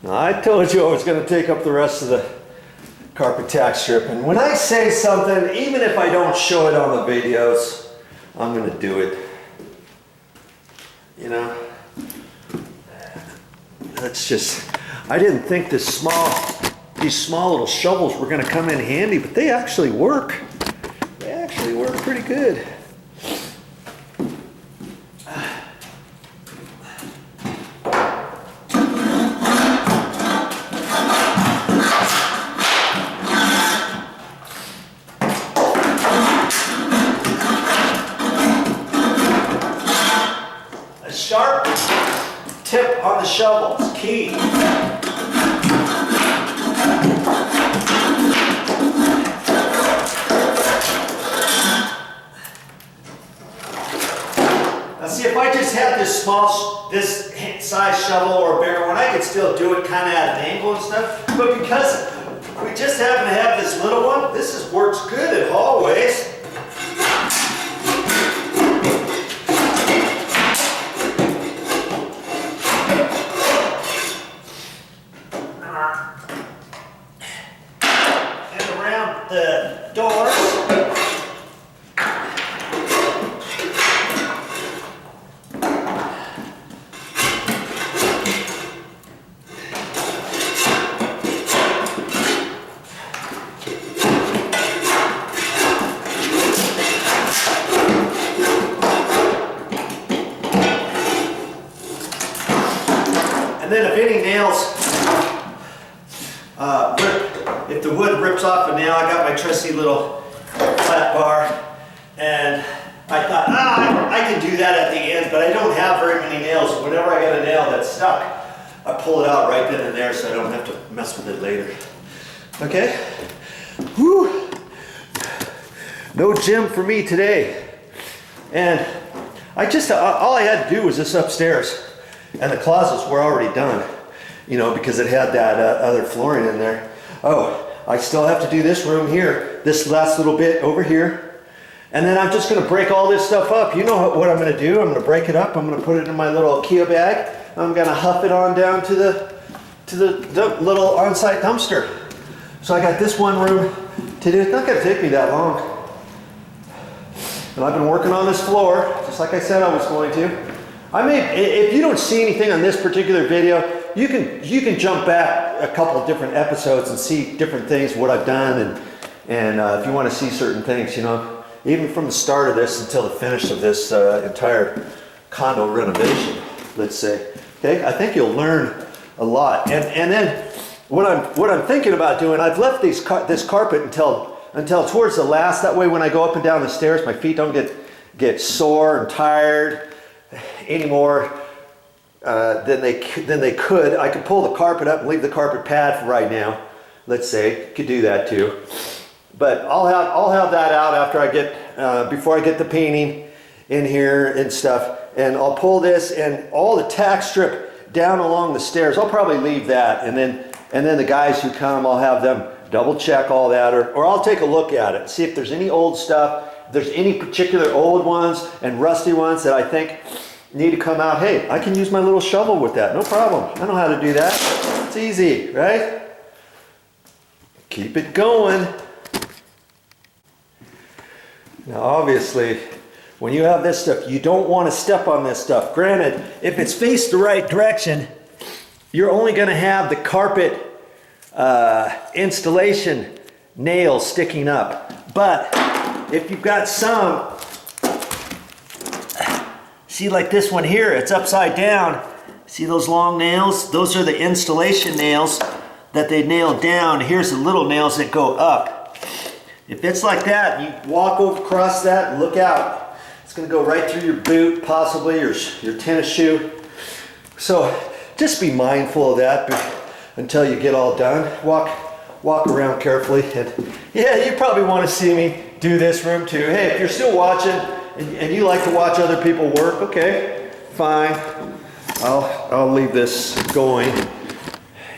Now, I told you I was going to take up the rest of the carpet tack strip, and when I say something, even if I don't show it on the videos, I'm going to do it. You know, that's just, I didn't think these small little shovels were going to come in handy, but they actually work. They actually work pretty good. A sharp tip on the shovel is key. See, if I just had this this size shovel or bigger one, I could still do it kind of at an angle and stuff. But because we just happen to have this little one, this works good in hallways. And around the doors. And then if any nails if the wood rips off a nail, I got my trusty little flat bar, and I thought, I can do that at the end, but I don't have very many nails. Whenever I get a nail that's stuck, I pull it out right then and there so I don't have to mess with it later. Okay? Whew. No gym for me today. And all I had to do was this upstairs. And the closets were already done, you know, because it had that other flooring in there. Oh, I still have to do this room here, this last little bit over here. And then I'm just going to break all this stuff up. You know what I'm going to do? I'm going to break it up. I'm going to put it in my little IKEA bag. I'm going to huff it on down to the little on-site dumpster. So I got this one room to do. It's not going to take me that long. And I've been working on this floor, just like I said I was going to. If you don't see anything on this particular video, you can jump back a couple of different episodes and see different things, what I've done, and if you want to see certain things, you know, even from the start of this until the finish of this entire condo renovation, let's say. Okay, I think you'll learn a lot. And then what I'm thinking about doing, I've left this carpet until towards the last. That way, when I go up and down the stairs, my feet don't get sore and tired anymore than they could. I could pull the carpet up and leave the carpet pad for right now. Let's say, could do that too. But I'll have that out after I get before I get the painting in here and stuff. And I'll pull this and all the tack strip down along the stairs. I'll probably leave that, and then the guys who come, I'll have them double check all that, or I'll take a look at it, see if there's any old stuff. If there's any particular old ones and rusty ones that I think need to come out, hey, I can use my little shovel with that, no problem. I know how to do that. It's easy, right? Keep it going. Now obviously, when you have this stuff, you don't want to step on this stuff. Granted, if it's faced the right direction, you're only going to have the carpet installation nails sticking up. But if you've got some, see, like this one here, it's upside down. See those long nails? Those are the installation nails that they nail down. Here's the little nails that go up. If it's like that, you walk over across that and look out. It's going to go right through your boot, possibly your tennis shoe. So just be mindful of that until you get all done. Walk around carefully. And yeah, you probably want to see me do this room too. Hey, if you're still watching and you like to watch other people work, okay, fine. I'll leave this going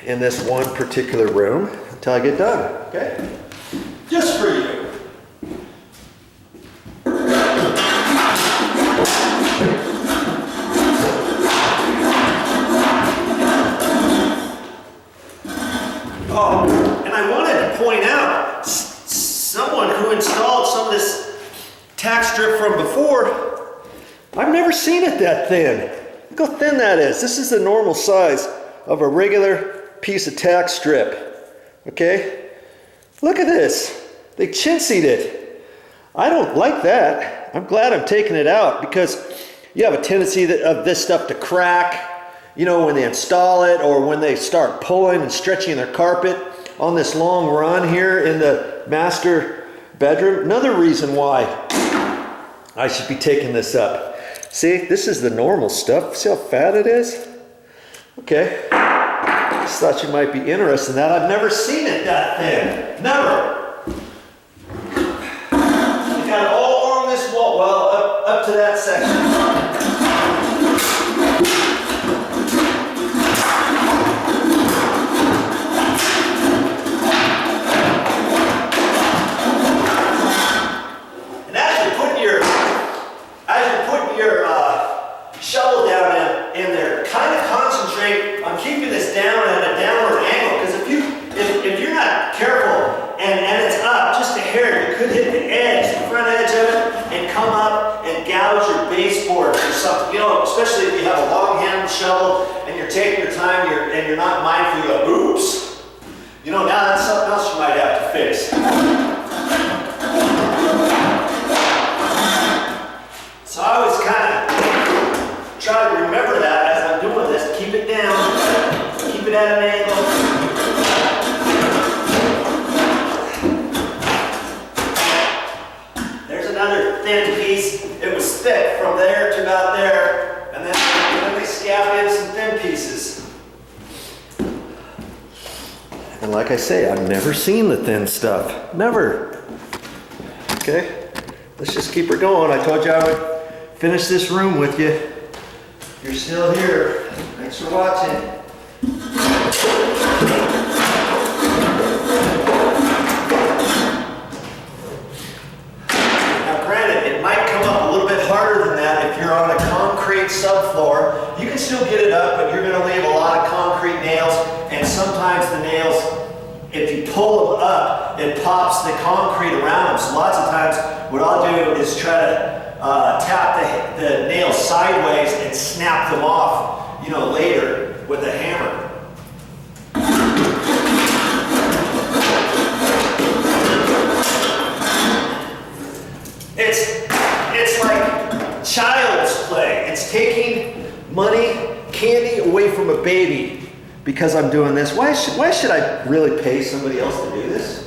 in this one particular room until I get done, okay? Just for you. tack strip from before, I've never seen it that thin. Look how thin that is. This is the normal size of a regular piece of tack strip. Okay? Look at this. They chintzied it. I don't like that. I'm glad I'm taking it out because you have a tendency of this stuff to crack, you know, when they install it or when they start pulling and stretching their carpet on this long run here in the master bedroom. Another reason why I should be taking this up. See, this is the normal stuff. See how fat it is? Okay. Just thought you might be interested in that. I've never seen it that thin. Never. You got it all along this wall. Well, up to that section. Shovel down in there. Kind of concentrate on keeping this down at a downward angle, because if you're not careful and it's up just a hair, you could hit the edge, the front edge of it, and come up and gouge your baseboards or something. You know, especially if you have a long handled shovel and you're taking your time and you're not mindful, you go, oops. You know, now that's something else you might have to fix. So I always kind of try to remember that as I'm doing this. Keep it down, keep it at an angle. There's another thin piece. It was thick from there to about there, and then they scabbed in some thin pieces. And like I say, I've never seen the thin stuff. Never. Okay, let's just keep her going. I told you I would finish this room with you. If you're still here, thanks for watching. Now granted, it might come up a little bit harder than that if you're on a concrete subfloor. You can still get it up, but you're going to leave a lot of concrete nails, and sometimes the nails, if you pull them up, it pops the concrete around them. So lots of times what I'll do is try to tap the nails sideways and snap them off, you know, later with a hammer. It's like child's play. It's taking money, candy away from a baby because I'm doing this. Why should I really pay somebody else to do this?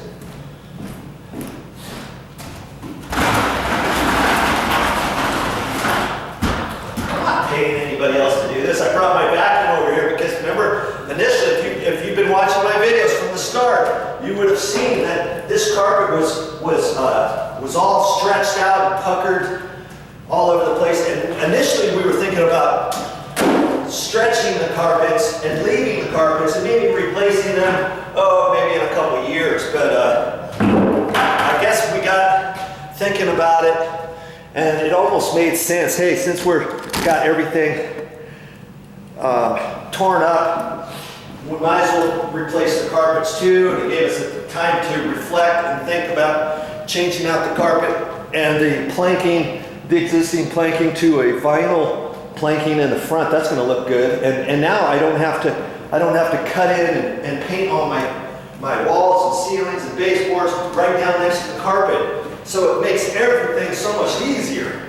Anybody else to do this. I brought my vacuum over here because remember, initially, if you've been watching my videos from the start, you would have seen that this carpet was all stretched out and puckered all over the place. And initially, we were thinking about stretching the carpets and leaving the carpets and maybe replacing them. Oh, maybe in a couple of years. But I guess we got thinking about it, and it almost made sense. Hey, since we're got everything torn up, we might as well replace the carpets too, and it gave us the time to reflect and think about changing out the carpet and the planking, the existing planking to a vinyl planking in the front. That's going to look good, and now I don't have to cut in and paint all my walls and ceilings and baseboards right down next to the carpet, so it makes everything so much easier.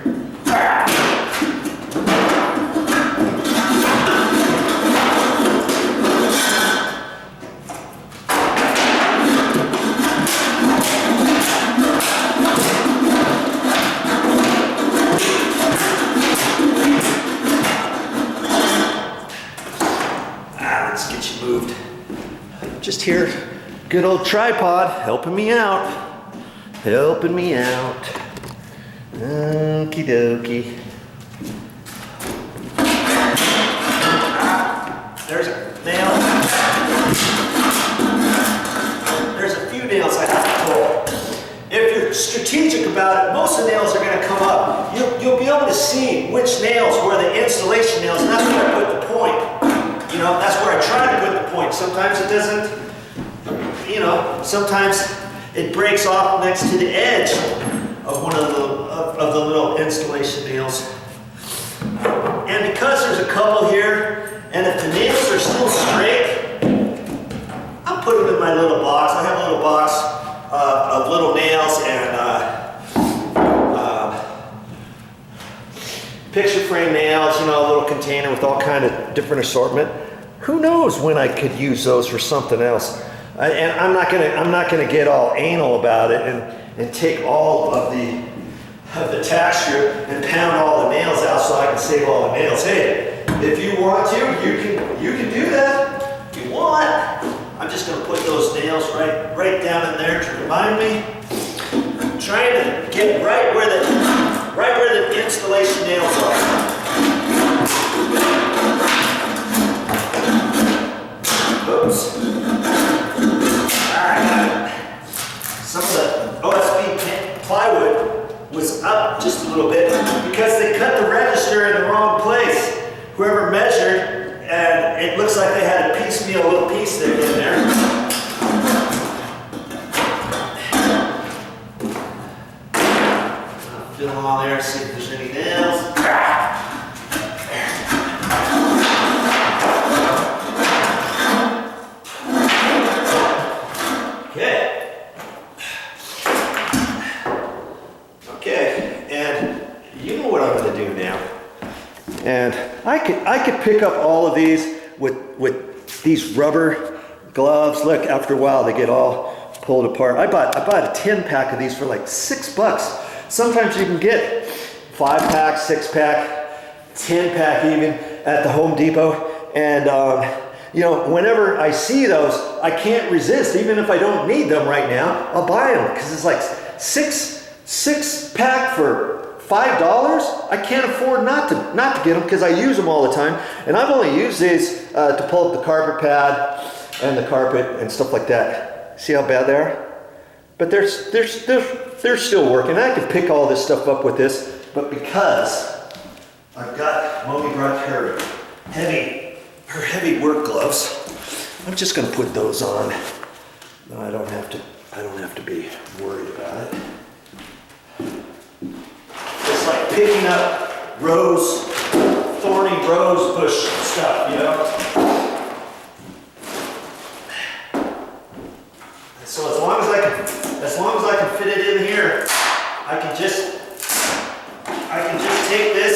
Let's get you moved. Just here, good old tripod, helping me out. Helping me out. Okie dokie. There's a nail. There's a few nails I have to pull. If you're strategic about it, most of the nails are going to come up. You'll be able to see which nails were the installation nails, and that's where I put the point. You know, that's where I try to put the point. Sometimes it doesn't, you know, sometimes it breaks off next to the edge of one of little installation nails. And because there's a couple here, and if the nails are still straight, I'll put them in my little box. I have a little box of little nails and picture frame nails, you know, a little container with all kind of different assortment. Who knows when I could use those for something else? And I'm not gonna get all anal about it and take all of the tack strip and pound all the nails out so I can save all the nails. Hey, if you want to, you can do that if you want. I'm just gonna put those nails right down in there to remind me. I'm trying to get right where the installation nails are. Oops. Alright. Some of the OSB plywood was up just a little bit because they cut the register in the wrong place. Whoever measured, and it looks like they had a piecemeal little piece there in there. I'll fill on there, see if there's any nails. And I could pick up all of these with these rubber gloves. Look, after a while they get all pulled apart. I bought a 10-pack of these for like $6. Sometimes you can get 5-pack, 6-pack, 10-pack even at the Home Depot. And you know, whenever I see those, I can't resist. Even if I don't need them right now, I'll buy them because it's like six-pack for $5. I can't afford not to get them because I use them all the time. And I've only used these to pull up the carpet pad and the carpet and stuff like that. See how bad they are? But they're still working. I could pick all this stuff up with this, but because I've got Mommy brought her heavy work gloves, I'm just going to put those on. No, I don't have to be worried about it. It's like picking up thorny rose bush stuff, you know? So as long as I can fit it in here, I can just take this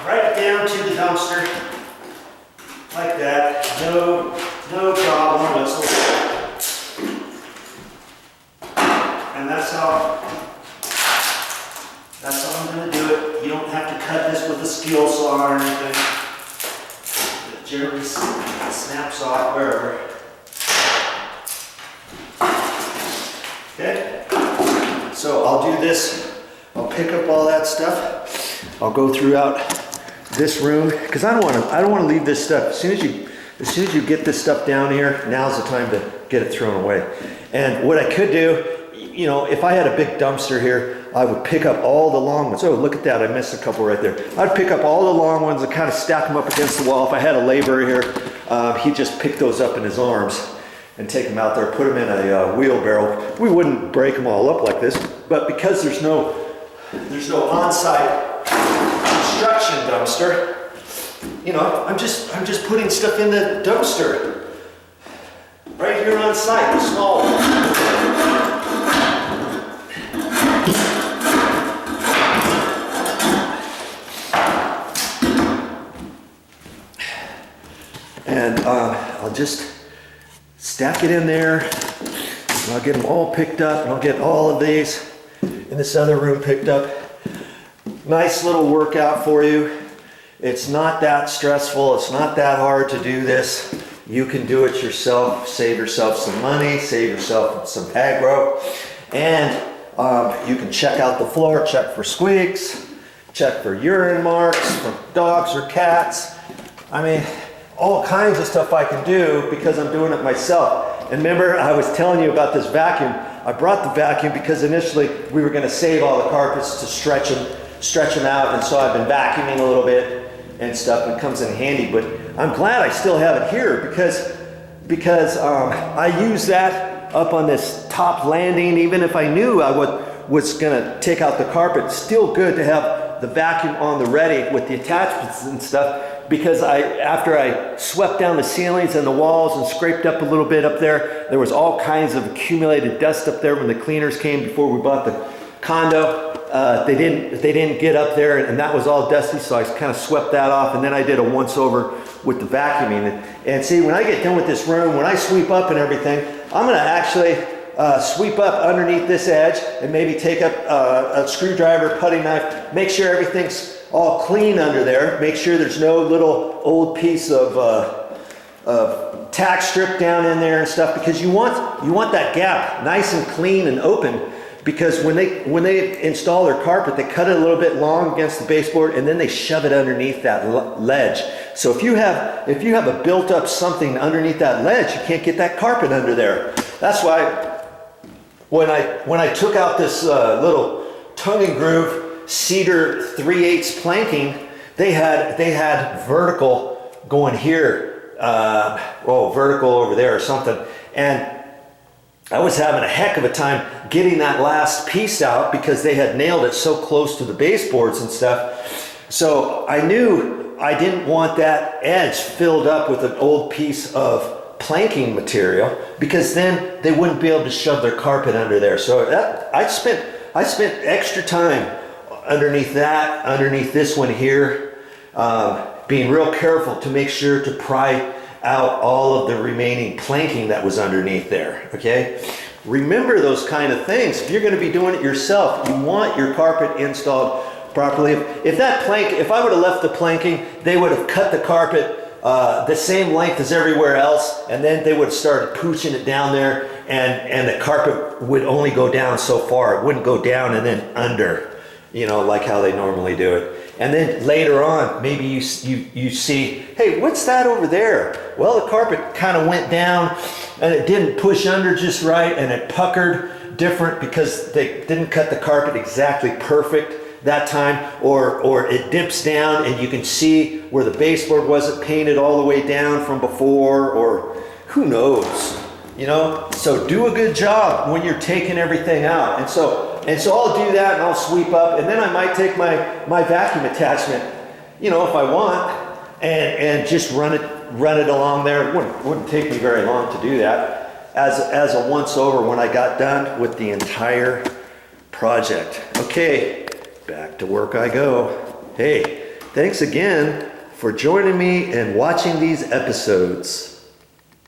right down to the dumpster like that. No problem whatsoever. And that's how I'm going to do it. You don't have to cut this with a skill saw or anything. It generally snaps off wherever. Okay? So I'll do this. I'll pick up all that stuff. I'll go throughout this room because I don't want to leave this stuff. As soon as you get this stuff down here, now's the time to get it thrown away. And what I could do, you know, if I had a big dumpster here, I would pick up all the long ones. Oh, look at that, I missed a couple right there. I'd pick up all the long ones and kind of stack them up against the wall. If I had a laborer here, he'd just pick those up in his arms and take them out there, put them in a wheelbarrow. We wouldn't break them all up like this, but because there's no on-site construction dumpster, you know, I'm just putting stuff in the dumpster right here on site, the small one. And I'll just stack it in there, and I'll get them all picked up, and I'll get all of these in this other room picked up. Nice little workout for you. It's not that stressful, it's not that hard to do this. You can do it yourself, save yourself some money, save yourself some aggro, and you can check out the floor, check for squeaks, check for urine marks from dogs or cats. I mean, all kinds of stuff I can do because I'm doing it myself. And remember, I was telling you about this vacuum. I brought the vacuum because initially we were going to save all the carpets to stretch them out, and so I've been vacuuming a little bit and stuff, and it comes in handy. But I'm glad I still have it here because I use that up on this top landing. Even if I knew I was gonna take out the carpet, still good to have the vacuum on the ready with the attachments and stuff, because after I swept down the ceilings and the walls and scraped up a little bit up there was all kinds of accumulated dust up there when the cleaners came before we bought the condo. They didn't get up there, and that was all dusty, so I kind of swept that off, and then I did a once over with the vacuuming. And see, when I get done with this room, when I sweep up and everything, I'm gonna actually sweep up underneath this edge and maybe take up a screwdriver, putty knife, make sure everything's all clean under there, make sure there's no little old piece of tack strip down in there and stuff, because you want that gap nice and clean and open. Because when they install their carpet, they cut it a little bit long against the baseboard, and then they shove it underneath that ledge. So if you have a built up something underneath that ledge, you can't get that carpet under there. That's why when I took out this little tongue and groove cedar 3/8 planking, they had vertical going here, vertical over there or something, and I was having a heck of a time getting that last piece out because they had nailed it so close to the baseboards and stuff. So I knew I didn't want that edge filled up with an old piece of planking material, because then they wouldn't be able to shove their carpet under there. So I spent extra time underneath that, underneath this one here, being real careful to make sure to pry out all of the remaining planking that was underneath there, okay? Remember those kind of things. If you're gonna be doing it yourself, you want your carpet installed properly. If I would have left the planking, they would have cut the carpet the same length as everywhere else, and then they would have started pooching it down there, and the carpet would only go down so far. It wouldn't go down and then under, you know, like how they normally do it. And then later on, maybe you see, hey, what's that over there? Well, the carpet kind of went down and it didn't push under just right, and it puckered different because they didn't cut the carpet exactly perfect that time, or it dips down and you can see where the baseboard wasn't painted all the way down from before, or who knows, you know? So do a good job when you're taking everything out. And so I'll do that, and I'll sweep up, and then I might take my vacuum attachment, you know, if I want, and just run it along there. It wouldn't take me very long to do that as a once over when I got done with the entire project. Okay, back to work I go. Hey, thanks again for joining me and watching these episodes.